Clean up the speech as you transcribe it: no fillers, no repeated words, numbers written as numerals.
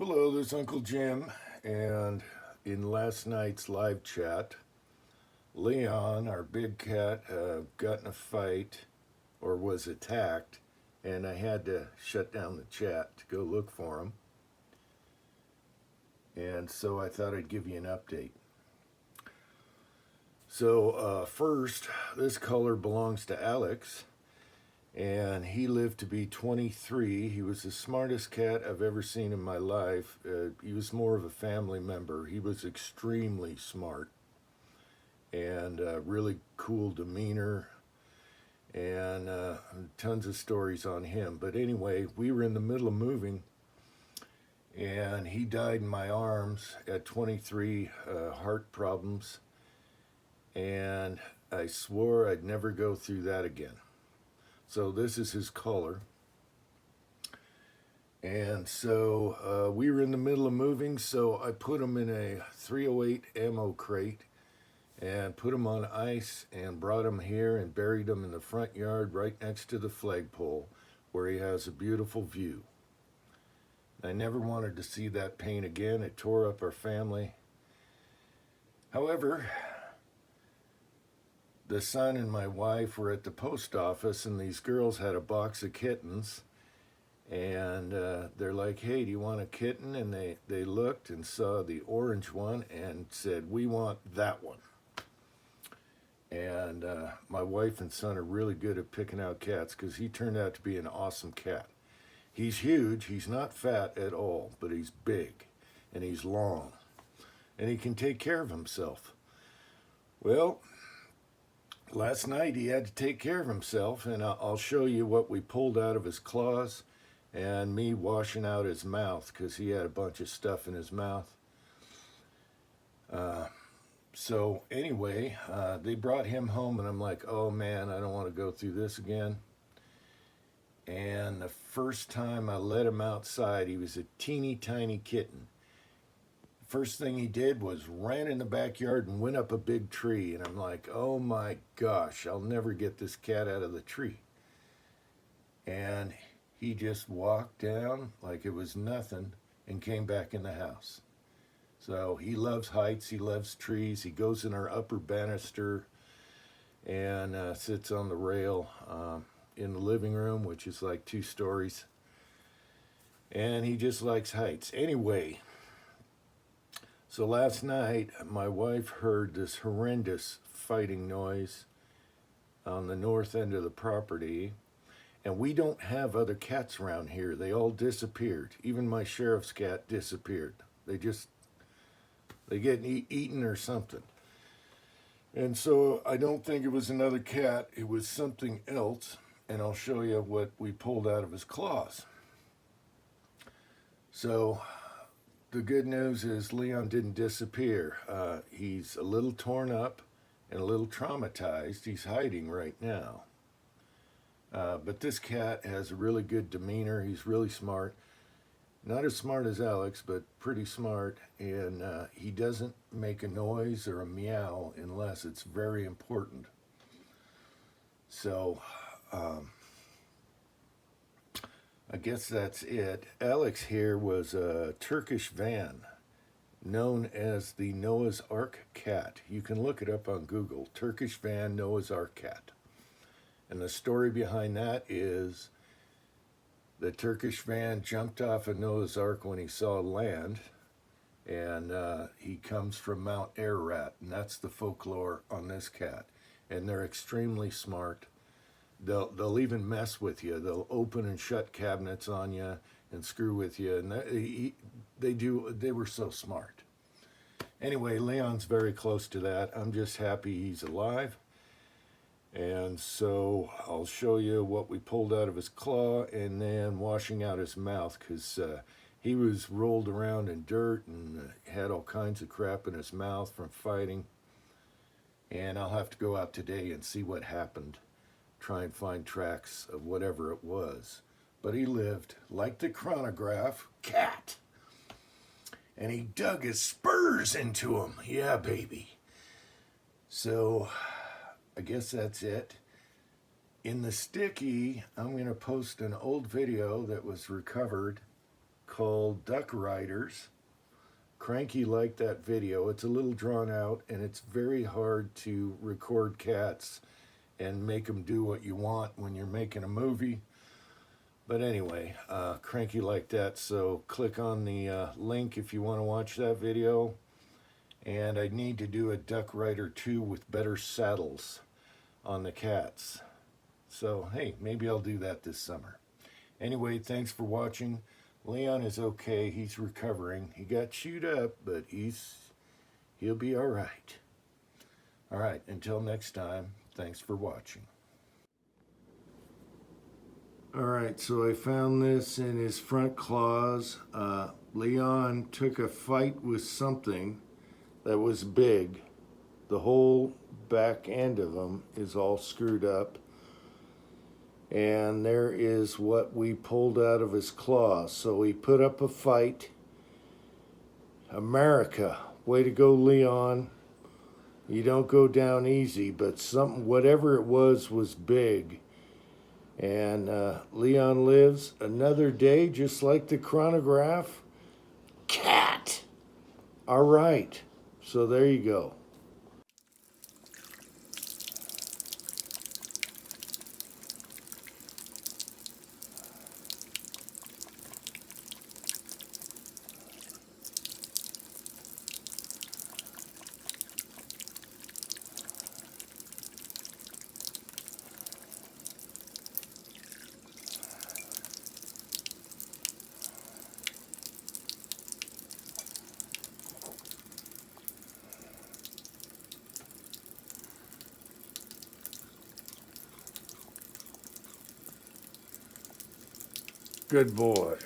Hello, this is Uncle Jim, and in last night's live chat, Leon, our big cat, got in a fight or was attacked, and I had to shut down the chat to go look for him. And so I thought I'd give you an update. So, first, this color belongs to Alex, and he lived to be 23. He was the smartest cat I've ever seen in my life. He was more of a family member. He was extremely smart and really cool demeanor, and tons of stories on him. But anyway, we were in the middle of moving, and he died in my arms at 23, heart problems, and I swore I'd never go through that again. So this is his color. And so we were in the middle of moving, so I put him in a 308 ammo crate and put him on ice and brought him here and buried him in the front yard right next to the flagpole where he has a beautiful view. I never wanted to see that paint again. It tore up our family. However, the son and my wife were at the post office, and these girls had a box of kittens, and they're like, hey, do you want a kitten? And they looked and saw the orange one and said, we want that one. And my wife and son are really good at picking out cats because he turned out to be an awesome cat. He's huge. He's not fat at all, but he's big, and he's long, and he can take care of himself. Well, last night he had to take care of himself, and I'll show you what we pulled out of his claws and me washing out his mouth because he had a bunch of stuff in his mouth. So anyway, they brought him home, and I'm like, oh man, I don't want to go through this again. And the first time I let him outside, he was a teeny tiny kitten. First thing he did was ran in the backyard and went up a big tree. And I'm like, oh my gosh, I'll never get this cat out of the tree. And he just walked down like it was nothing and came back in the house. So he loves heights, he loves trees. He goes in our upper banister and sits on the rail in the living room, which is like 2 stories. And he just likes heights. Anyway, so last night, my wife heard this horrendous fighting noise on the north end of the property, and we don't have other cats around here. They all disappeared. Even my sheriff's cat disappeared. They get eaten or something. And so I don't think it was another cat. It was something else, and I'll show you what we pulled out of his claws. So the good news is Leon didn't disappear. He's a little torn up and a little traumatized. He's hiding right now. But this cat has a really good demeanor. He's really smart. Not as smart as Alex, but pretty smart. And he doesn't make a noise or a meow unless it's very important. So I guess that's it. Alex here was a Turkish van known as the Noah's Ark cat. You can look it up on Google, Turkish van Noah's Ark cat. And the story behind that is the Turkish van jumped off of Noah's Ark when he saw land, and he comes from Mount Ararat, and that's the folklore on this cat. And they're extremely smart. They'll even mess with you. They'll open and shut cabinets on you and screw with you. And they were so smart. Anyway, Leon's very close to that. I'm just happy he's alive. And so I'll show you what we pulled out of his claw and then washing out his mouth because he was rolled around in dirt and had all kinds of crap in his mouth from fighting. And I'll have to go out today and see what happened. Try and find tracks of whatever it was. But he lived like the chronograph cat. And he dug his spurs into him. Yeah, baby. So I guess that's it. In the sticky, I'm going to post an old video that was recovered called Duck Riders. Cranky liked that video. It's a little drawn out and it's very hard to record cats and make them do what you want when you're making a movie. But anyway, Cranky liked that, so click on the link if you want to watch that video. And I need to do a Duck Rider 2 with better saddles on the cats. So, hey, maybe I'll do that this summer. Anyway, thanks for watching. Leon is okay. He's recovering. He got chewed up, but he'll be all right. All right, until next time, thanks for watching. All right, so I found this in his front claws. Leon took a fight with something that was big. The whole back end of him is all screwed up. And there is what we pulled out of his claws. So he put up a fight. America, way to go, Leon. You don't go down easy, but whatever it was big. And Leon lives another day, just like the chronograph. Cat! All right, so there you go. Good boy.